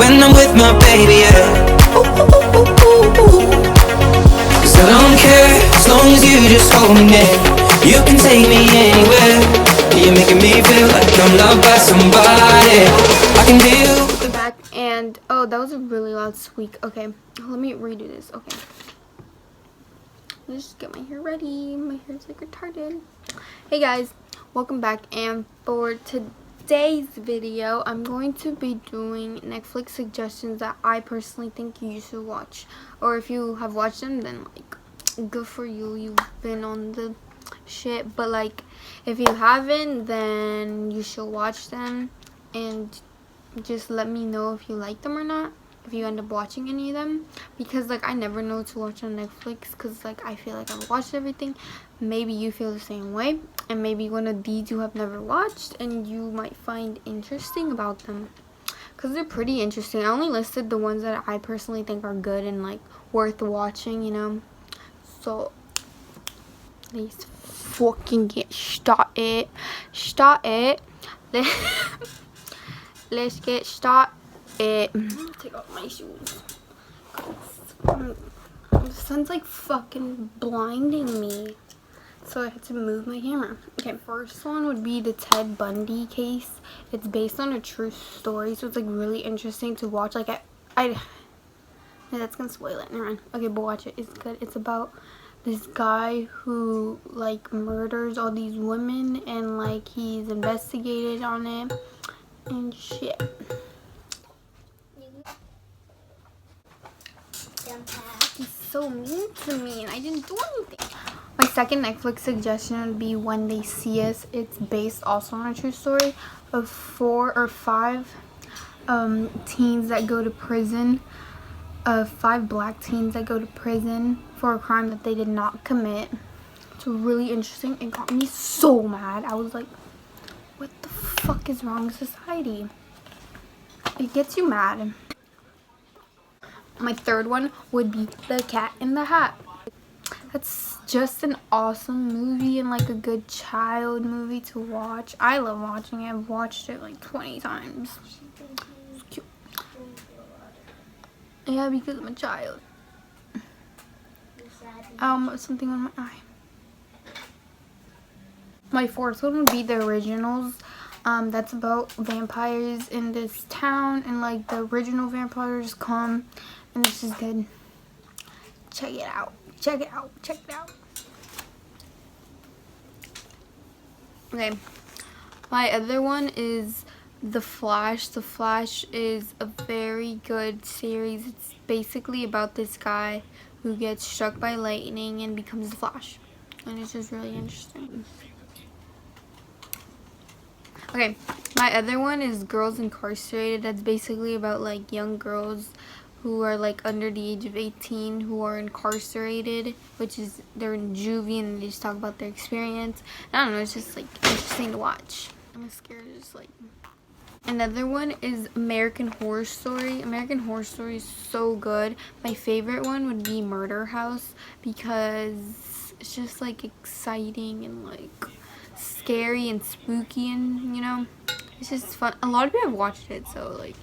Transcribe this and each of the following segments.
when I'm with my baby, yeah. Ooh, ooh, ooh, ooh, ooh. 'Cause I don't care as long as you just hold me near. You can take me anywhere. You're making me feel like I'm loved by somebody. I can deal with the back. And oh, that was a really loud squeak. Okay, let me redo this. Okay, let's just get my hair ready. My hair's like retarded. Hey guys, welcome back. And for today's video, I'm going to be doing Netflix suggestions that I personally think you should watch, or if you have watched them, then like good for you, you've been on the shit. But like if you haven't, then you should watch them and just let me know if you like them or not, if you end up watching any of them, because like I never know what to watch on Netflix, because like I feel like I've watched everything. Maybe you feel the same way, and maybe one of these you have never watched and you might find interesting about them, because they're pretty interesting. I only listed the ones that I personally think are good and like worth watching, you know. So let's fucking get started. Let's get started. Take off my shoes. The sun's like fucking blinding me, so I had to move my camera. Okay, first one would be the Ted Bundy case. It's based on a true story, so it's like really interesting to watch. Like yeah, that's gonna spoil it. Never mind. Okay, but watch it. It's good. It's about this guy who like murders all these women, and like he's investigated on it and shit. He's so mean to me and I didn't do anything. My second Netflix suggestion would be When They See Us. It's based also on a true story of 4 or 5 teens that go to prison. 5 black teens that go to prison for a crime that they did not commit. It's really interesting. It got me so mad. I was like, what the fuck is wrong with society? It gets you mad. My third one would be The Cat in the Hat. That's just an awesome movie and like a good child movie to watch. I love watching it. I've watched it like 20 times. It's cute. Yeah, because I'm a child. Something on my eye. My fourth one would be The Originals. That's about vampires in this town, and like the original vampires come, and this is good. Check it out. Check it out. Check it out. Okay. My other one is The Flash. The Flash is a very good series. It's basically about this guy who gets struck by lightning and becomes the Flash. And it's just really interesting. Okay, my other one is Girls Incarcerated. That's basically about like young girls who are like under the age of 18 who are incarcerated, which is they're in juvie, and they just talk about their experience. I don't know, it's just like interesting to watch. I'm scared of just like. Another one is American Horror Story. American Horror Story is so good. My favorite one would be Murder House, because it's just like exciting and like scary and spooky, and you know, it's just fun. A lot of people have watched it, so like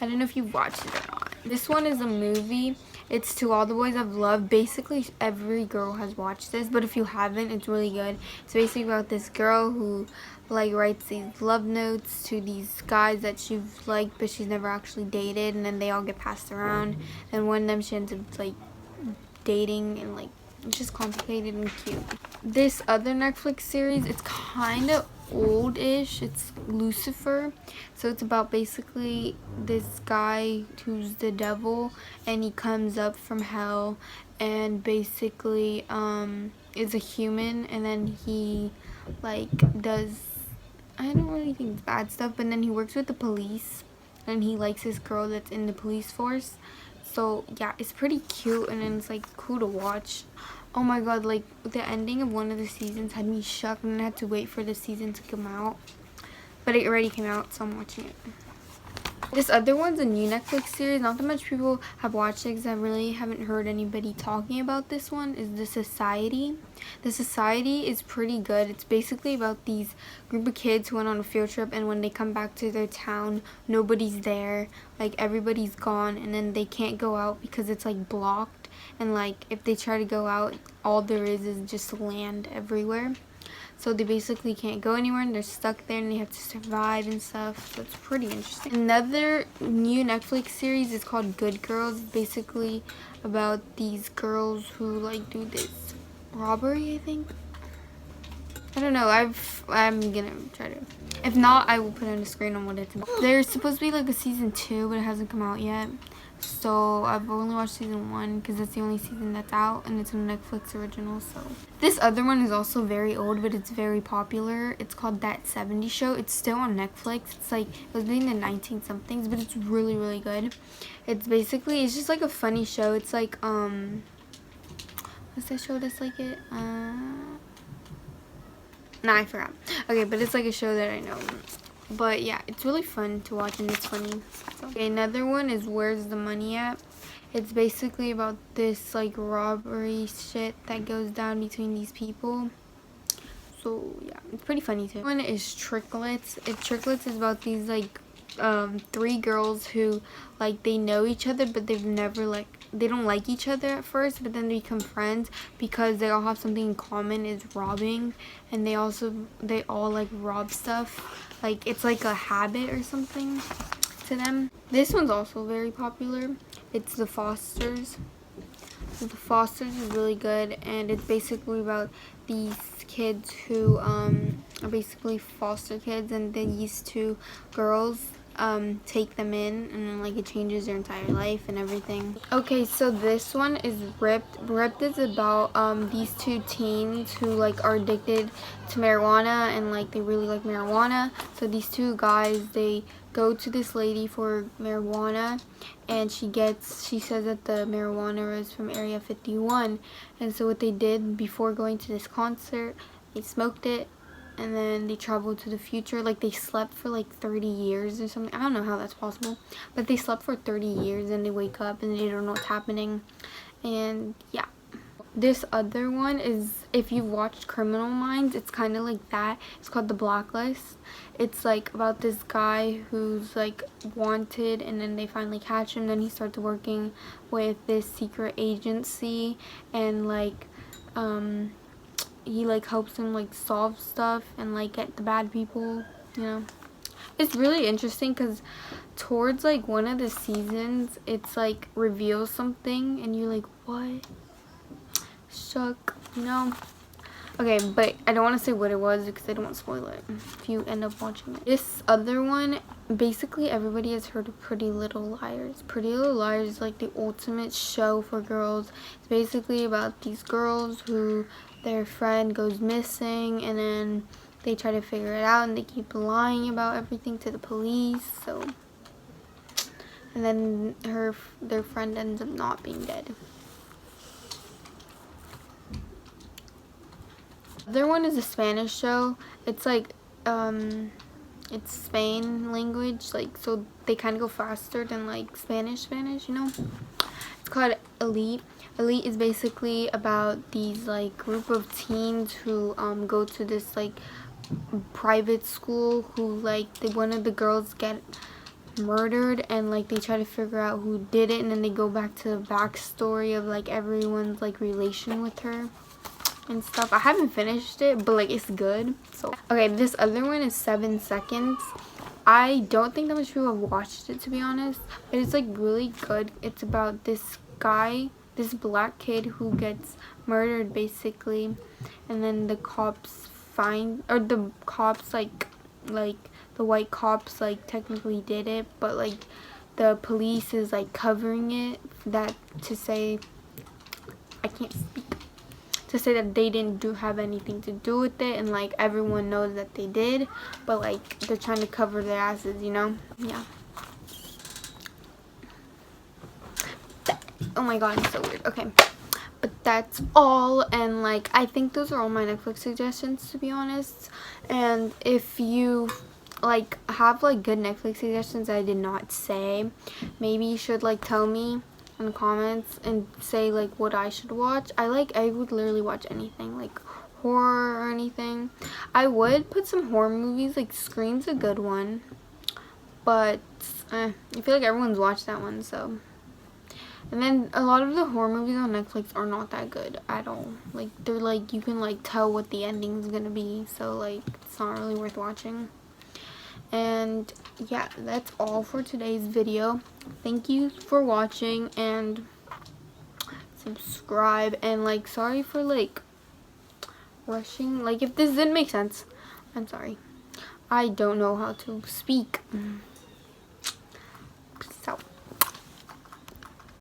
I don't know if you've watched it or not. This one is a movie. It's To All the Boys I've Loved. Basically every girl has watched this, but if you haven't, it's really good. It's basically about this girl who like writes these love notes to these guys that she's liked but she's never actually dated, and then they all get passed around, and one of them she ends up like dating, and like it's just complicated and cute. This other Netflix series, it's kind of old-ish. It's Lucifer. So it's about basically this guy who's the devil, and he comes up from hell and basically is a human, and then he like does, I don't really think it's bad stuff, but then he works with the police, and he likes this girl that's in the police force. So yeah, it's pretty cute, and then it's like cool to watch. Oh my god, like the ending of one of the seasons had me shocked, and I had to wait for the season to come out, but it already came out, so I'm watching it. This other one's a new Netflix series. Not that much people have watched it because I really haven't heard anybody talking about this one. Is The Society. The Society is pretty good. It's basically about these group of kids who went on a field trip, and when they come back to their town, nobody's there. Like, everybody's gone, and then they can't go out because it's like blocked. And like, if they try to go out, all there is just land everywhere. So they basically can't go anywhere, and they're stuck there, and they have to survive and stuff. So it's pretty interesting. Another new Netflix series is called Good Girls. It's basically about these girls who like do this robbery, I think. I don't know. I'm gonna try to. If not, I will put it on the screen on what it's about. There's supposed to be like a season 2, but it hasn't come out yet. So I've only watched season 1 because that's the only season that's out, and it's a Netflix original. So this other one is also very old, but it's very popular. It's called That 70s Show. It's still on Netflix. It's like, it was made in the 19 somethings, but it's really, really good. It's basically, it's just like a funny show. It's like what's that show that's like it? Nah, I forgot. Okay, but it's like a show that I know. But yeah, it's really fun to watch, and it's funny. So, okay, another one is Where's the Money At? It's basically about this like robbery shit that goes down between these people. So yeah, it's pretty funny too. One is Tricklets. Tricklets is about these like 3 girls who like they know each other, but they don't like each other at first, but then they become friends because they all have something in common, is robbing, and they all like rob stuff. Like, it's like a habit or something to them. This one's also very popular. It's The Fosters. The Fosters is really good, and it's basically about these kids who are basically foster kids, and these 2 girls take them in, and then like it changes their entire life and everything. Okay, so this one is Ripped. Ripped is about these 2 teens who like are addicted to marijuana, and like they really like marijuana. So these 2 guys, they go to this lady for marijuana, and she says that the marijuana is from Area 51. And so what they did before going to this concert, they smoked it, and then they traveled to the future. Like, they slept for like 30 years or something. I don't know how that's possible, but they slept for 30 years, and they wake up and they don't know what's happening. And yeah, this other one is, if you've watched Criminal Minds, it's kind of like that. It's called The Blacklist. It's like about this guy who's like wanted, and then they finally catch him. Then he starts working with this secret agency, and like he like helps them like solve stuff and like get the bad people, you know. It's really interesting because towards like one of the seasons, it's like reveals something, and you're like, what? Shook, you know. Okay, but I don't want to say what it was because I don't want to spoil it if you end up watching it. This other one, basically everybody has heard of Pretty Little Liars. Pretty Little Liars is like the ultimate show for girls. It's basically about these girls who their friend goes missing, and then they try to figure it out, and they keep lying about everything to the police. So, and then their friend ends up not being dead. The other one is a Spanish show. It's like it's Spain language, like, so they kind of go faster than like Spanish, you know. It's called Elite. Elite is basically about these like group of teens who go to this like private school, who like one of the girls get murdered, and like they try to figure out who did it, and then they go back to the backstory of like everyone's like relation with her and stuff. I haven't finished it, but like it's good. So okay, this other one is 7 Seconds. I don't think that much people have watched it, to be honest, but it's like really good. It's about this guy, this black kid who gets murdered basically, and then the cops find, or the cops like the white cops like technically did it, but like the police is like covering it, that to say, I can't speak, to say that they didn't have anything to do with it, and like everyone knows that they did, but like they're trying to cover their asses, you know. Yeah. Oh my god, it's so weird. Okay, but that's all, and like I think those are all my Netflix suggestions, to be honest. And if you like have like good Netflix suggestions I did not say, maybe you should like tell me in the comments and say like what I should watch. I would literally watch anything, like horror or anything. I would put some horror movies, like Scream's a good one, but I feel like everyone's watched that one. So, and then a lot of the horror movies on Netflix are not that good at all. Like they're like, you can like tell what the ending's gonna be, so like it's not really worth watching. And yeah, that's all for today's video. Thank you for watching, and subscribe, and like sorry for like rushing. Like if this didn't make sense, I'm sorry. I don't know how to speak.